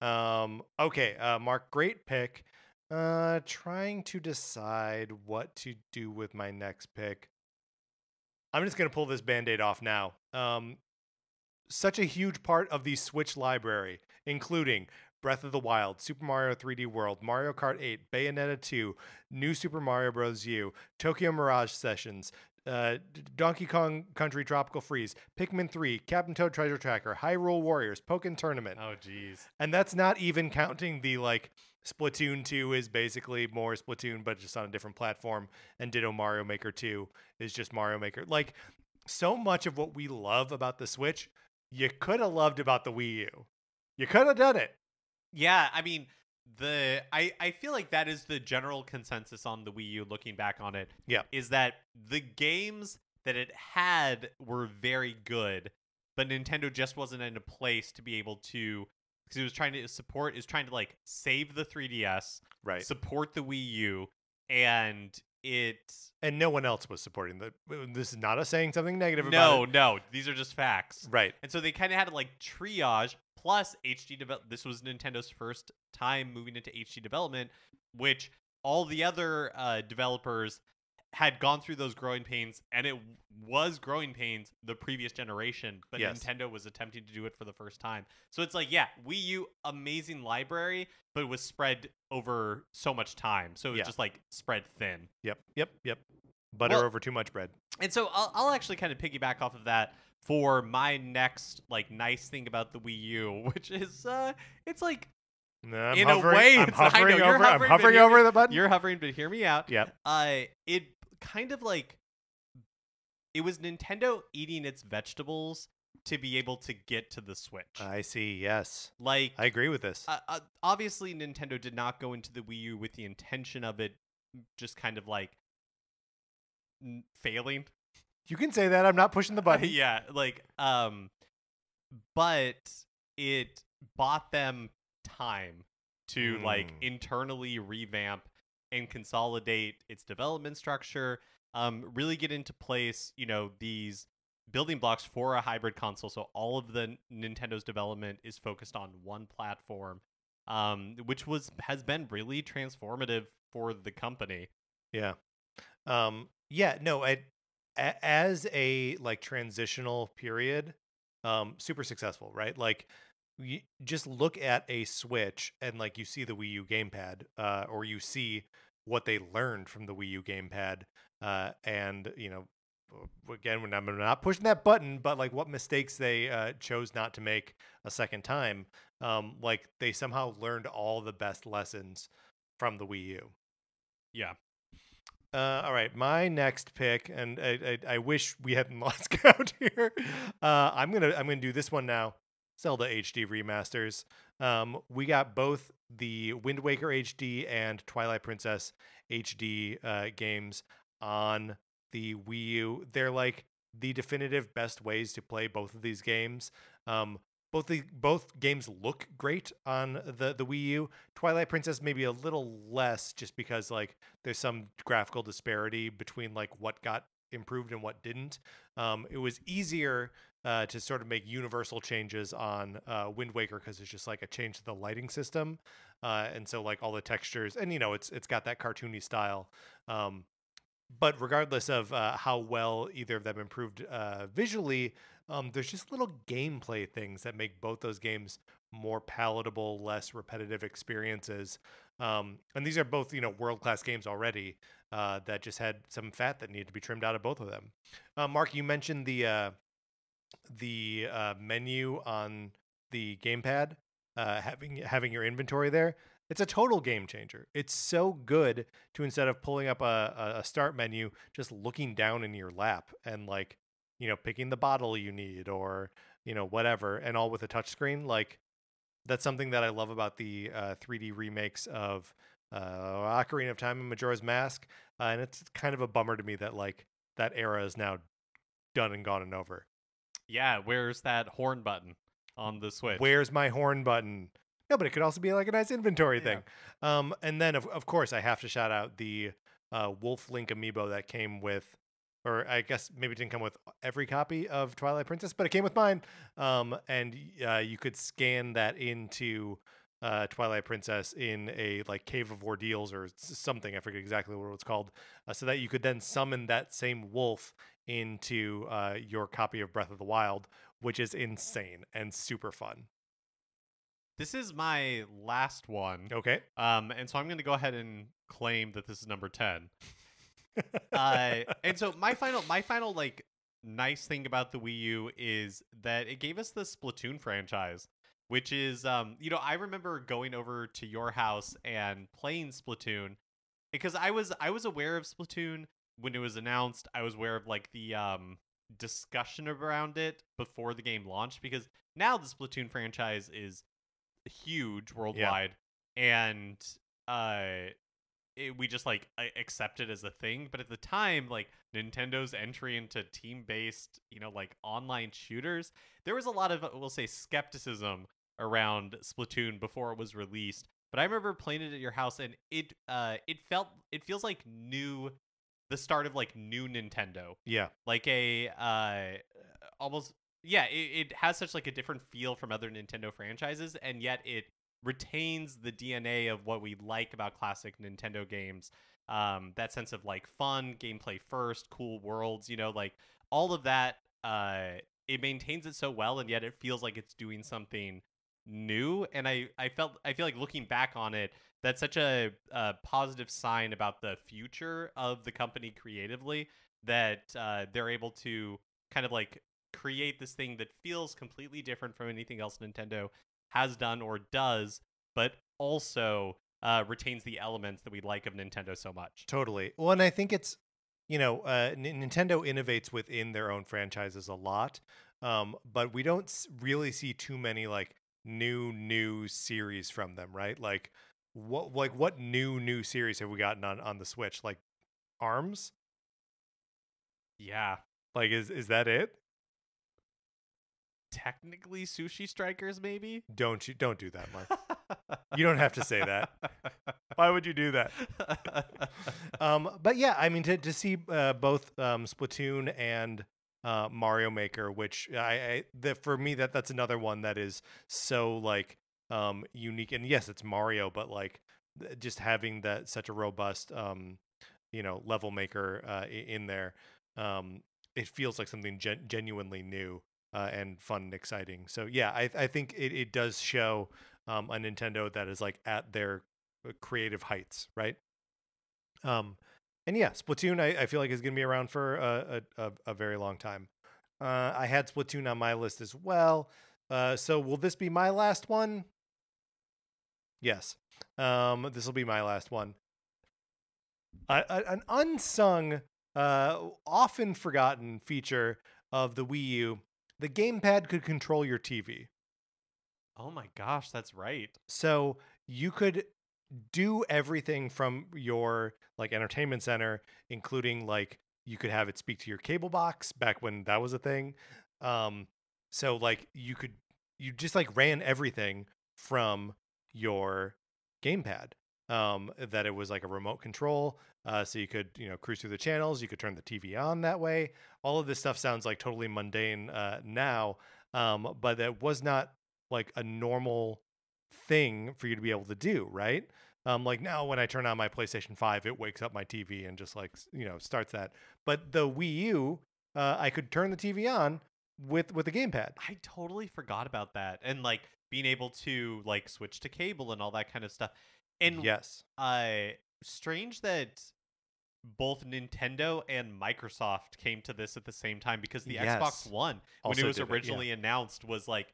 Okay, Mark, great pick. Trying to decide what to do with my next pick. I'm just going to pull this Band-Aid off now. Such a huge part of the Switch library, including Breath of the Wild, Super Mario 3D World, Mario Kart 8, Bayonetta 2, New Super Mario Bros. U, Tokyo Mirage Sessions, Donkey Kong Country Tropical Freeze, Pikmin 3, Captain Toad Treasure Tracker, Hyrule Warriors, Pokken Tournament. Oh, jeez. And that's not even counting the, like, Splatoon 2 is basically more Splatoon, but just on a different platform. And Ditto Mario Maker 2 is just Mario Maker. Like, so much of what we love about the Switch, you could have loved about the Wii U. You could have done it. Yeah, I mean, I feel like that is the general consensus on the Wii U looking back on it. Yeah. Is that the games that it had were very good, but Nintendo just wasn't in a place to be able to, because it was trying to like save the 3DS, right? Support the Wii U, and no one else was supporting the. This is not us saying something negative about it. No, these are just facts, right? And so they kind of had to like triage. Plus HD develop. This was Nintendo's first time moving into HD development, which all the other developers had gone through those growing pains, and it was growing pains the previous generation, but yes. Nintendo was attempting to do it for the first time. So it's like, yeah, Wii U, amazing library, but it was spread over so much time. So it was just like spread thin. Yep. Butter over too much bread. And so I'll actually kind of piggyback off of that for my next like nice thing about the Wii U, which is it's like in a way I'm hovering over the button. You're hovering, but hear me out. Yep. It kind of like it was Nintendo eating its vegetables to be able to get to the Switch. I see. Yes. Like I agree with this. Obviously, Nintendo did not go into the Wii U with the intention of it just kind of like failing. You can say that. I'm not pushing the button. Yeah, like but it bought them time to like internally revamp and consolidate its development structure, really get into place, these building blocks for a hybrid console. So all of the Nintendo's development is focused on one platform, which has been really transformative for the company. Yeah. As a like transitional period, super successful, right? Like you just look at a Switch and like you see the Wii U gamepad, or you see what they learned from the Wii U gamepad, and again, when I'm not pushing that button, but like what mistakes they chose not to make a second time, like they somehow learned all the best lessons from the Wii U. Yeah. All right, my next pick, and I wish we hadn't lost count here. I'm gonna do this one now. Zelda HD remasters. We got both the Wind Waker HD and Twilight Princess HD games on the Wii U. They're like the definitive best ways to play both of these games. Both games look great on the Wii U. Twilight Princess maybe a little less, just because like there's some graphical disparity between like what got improved and what didn't. It was easier to sort of make universal changes on Wind Waker because it's just like a change to the lighting system, and so like all the textures, and it's got that cartoony style. But regardless of how well either of them improved visually, there's just little gameplay things that make both those games more palatable, less repetitive experiences. And these are both, world-class games already that just had some fat that needed to be trimmed out of both of them. Mark, you mentioned the menu on the gamepad, having your inventory there. It's a total game changer. It's so good to, instead of pulling up a start menu, just looking down in your lap and like, picking the bottle you need or, whatever, and all with a touchscreen. Like, that's something that I love about the 3D remakes of Ocarina of Time and Majora's Mask. And it's kind of a bummer to me that like that era is now done and gone and over. Yeah, where's that horn button on the Switch? Where's my horn button? No, but it could also be like a nice inventory thing. And then, of course, I have to shout out the Wolf Link amiibo that came with, or I guess maybe it didn't come with every copy of Twilight Princess, but it came with mine. And you could scan that into Twilight Princess in a like Cave of Ordeals or something. I forget exactly what it's called. So that you could then summon that same wolf into your copy of Breath of the Wild, which is insane and super fun. This is my last one. Okay. And so I'm going to go ahead and claim that this is number 10. And so my final like nice thing about the Wii U is that it gave us the Splatoon franchise, which is I remember going over to your house and playing Splatoon because I was aware of Splatoon when it was announced. I was aware of like the discussion around it before the game launched, because now the Splatoon franchise is huge worldwide, and we just like accept it as a thing. But at the time, like Nintendo's entry into team-based, like online shooters, there was a lot of, we'll say, skepticism around Splatoon before it was released. But I remember playing it at your house, and it feels like the start of like new Nintendo. Yeah. Like a almost, yeah, it has such like a different feel from other Nintendo franchises, and yet it retains the DNA of what we like about classic Nintendo games. That sense of like fun, gameplay first, cool worlds, like all of that. It maintains it so well, and yet it feels like it's doing something new. And I feel like looking back on it, that's such a positive sign about the future of the company creatively, that they're able to kind of like create this thing that feels completely different from anything else Nintendo has done or does, but also retains the elements that we like of Nintendo so much. Totally. Well, and I think it's, Nintendo innovates within their own franchises a lot, but we don't really see too many like new series from them, right? Like what new series have we gotten on the Switch? Like ARMS? Yeah. Like is that it? Technically Sushi Strikers, maybe? Don't do that, Mark. You don't have to say that. Why would you do that? But yeah, I mean, to see both Splatoon and Mario Maker, which for me that's another one that is so like unique. And yes, it's Mario, but like just having that such a robust level maker in there, it feels like something genuinely new. And fun and exciting. So yeah, I think it does show a Nintendo that is like at their creative heights, right? And yeah, Splatoon I feel like is going to be around for a very long time. I had Splatoon on my list as well. So will this be my last one? Yes. This will be my last one. An unsung, often forgotten feature of the Wii U. The gamepad could control your TV. Oh my gosh, that's right. So you could do everything from your like entertainment center, including like you could have it speak to your cable box back when that was a thing. So like you just like ran everything from your gamepad. That it was like a remote control. So you could, cruise through the channels. You could turn the TV on that way. All of this stuff sounds like totally mundane now, but it was not like a normal thing for you to be able to do, right? Like now when I turn on my PlayStation 5, it wakes up my TV and just like, starts that. But the Wii U, I could turn the TV on with a gamepad. I totally forgot about that. And like being able to like switch to cable and all that kind of stuff. And yes, strange that both Nintendo and Microsoft came to this at the same time, because the Xbox One, when it was originally announced, was like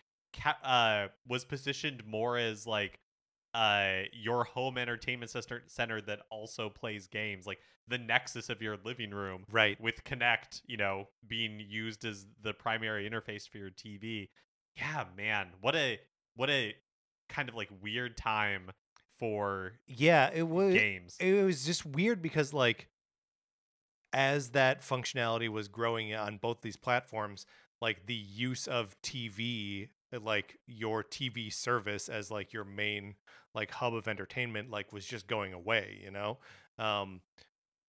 was positioned more as like your home entertainment center that also plays games, like the nexus of your living room, right? With Kinect, being used as the primary interface for your TV. Yeah, man, what a kind of like weird time for it was games. It was just weird because like as that functionality was growing on both these platforms, like the use of TV, like your TV service as like your main like hub of entertainment, like was just going away,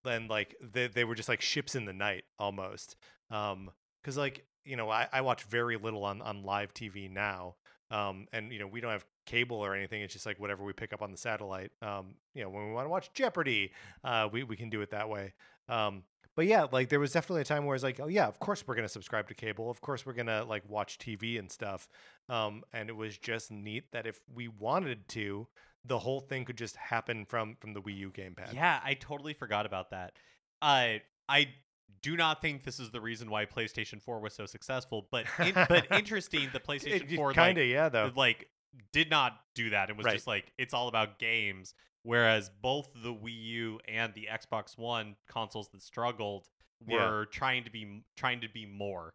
then like they were just like ships in the night almost. Because like, I watch very little on live TV now. And we don't have cable or anything. It's just like whatever we pick up on the satellite. When we want to watch Jeopardy, we can do it that way. But yeah, like there was definitely a time where it's like, oh yeah, of course we're gonna subscribe to cable. Of course we're gonna like watch TV and stuff. And it was just neat that if we wanted to, the whole thing could just happen from the Wii U gamepad. Yeah, I totally forgot about that. I do not think this is the reason why PlayStation 4 was so successful, but interesting. The PlayStation 4 like did not do that. It was just like it's all about games. Whereas both the Wii U and the Xbox One consoles that struggled were trying to be more.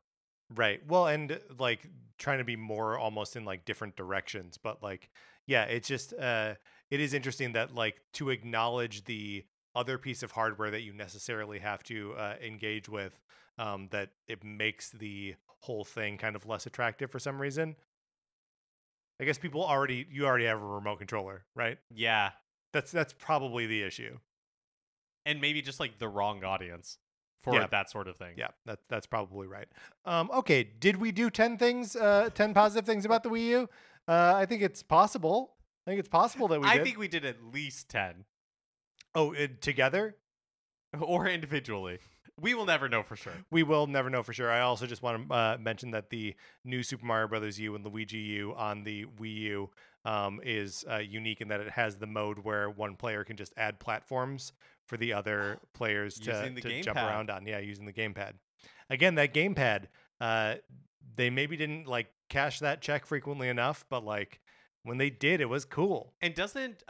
Right. Well, and like trying to be more almost in like different directions. But like, yeah, it's just it is interesting that like to acknowledge the other piece of hardware that you necessarily have to engage with, that it makes the whole thing kind of less attractive for some reason. I guess you already have a remote controller, right? Yeah. That's probably the issue. And maybe just like the wrong audience for that sort of thing. Yeah, that's probably right. Okay, did we do 10 positive things about the Wii U? I think it's possible. I think it's possible that we did. I think we did at least 10. Oh, together? Or individually. We will never know for sure. We will never know for sure. I also just want to mention that the new Super Mario Bros. U and Luigi U on the Wii U is unique in that it has the mode where one player can just add platforms for the other players to jump around on. Yeah, using the gamepad. Again, that gamepad, they maybe didn't like cash that check frequently enough, but like when they did, it was cool. And doesn't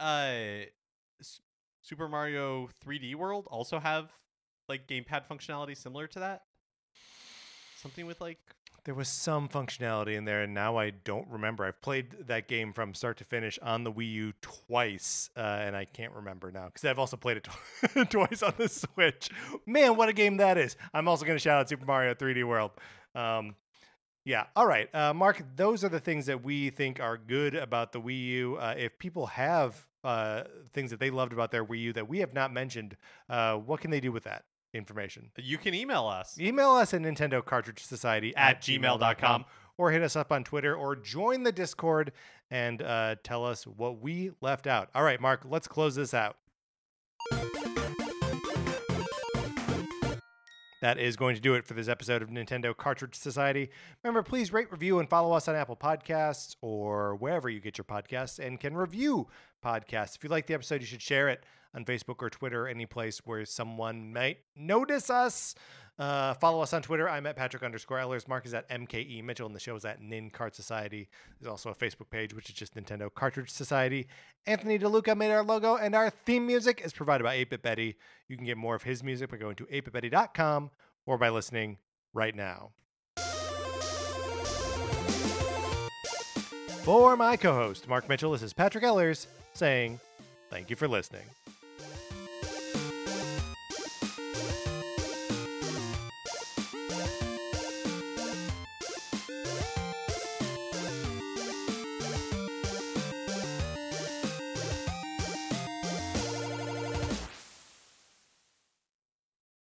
Super Mario 3D World also have like gamepad functionality similar to that? Something with like... There was some functionality in there, and now I don't remember. I've played that game from start to finish on the Wii U twice, and I can't remember now, because I've also played it twice on the Switch. Man, what a game that is. I'm also going to shout out Super Mario 3D World. Yeah, all right. Mark, those are the things that we think are good about the Wii U. If people have things that they loved about their Wii U that we have not mentioned, what can they do with that information? You can email us. Email us at Nintendo Cartridge Society at gmail.com, or hit us up on Twitter, or join the Discord and tell us what we left out. All right, Mark, let's close this out. That is going to do it for this episode of Nintendo Cartridge Society. Remember, please rate, review, and follow us on Apple Podcasts or wherever you get your podcasts and can review podcasts. If you like the episode, you should share it on Facebook or Twitter, any place where someone might notice us. Follow us on Twitter. I'm at Patrick_Ellers. Mark is at MKE Mitchell, and the show is at Nin Cart Society. There's also a Facebook page, which is just Nintendo Cartridge Society. Anthony DeLuca made our logo, and our theme music is provided by 8-Bit Betty. You can get more of his music by going to 8bitbetty.com or by listening right now. For my co-host, Mark Mitchell, this is Patrick Ellers saying thank you for listening.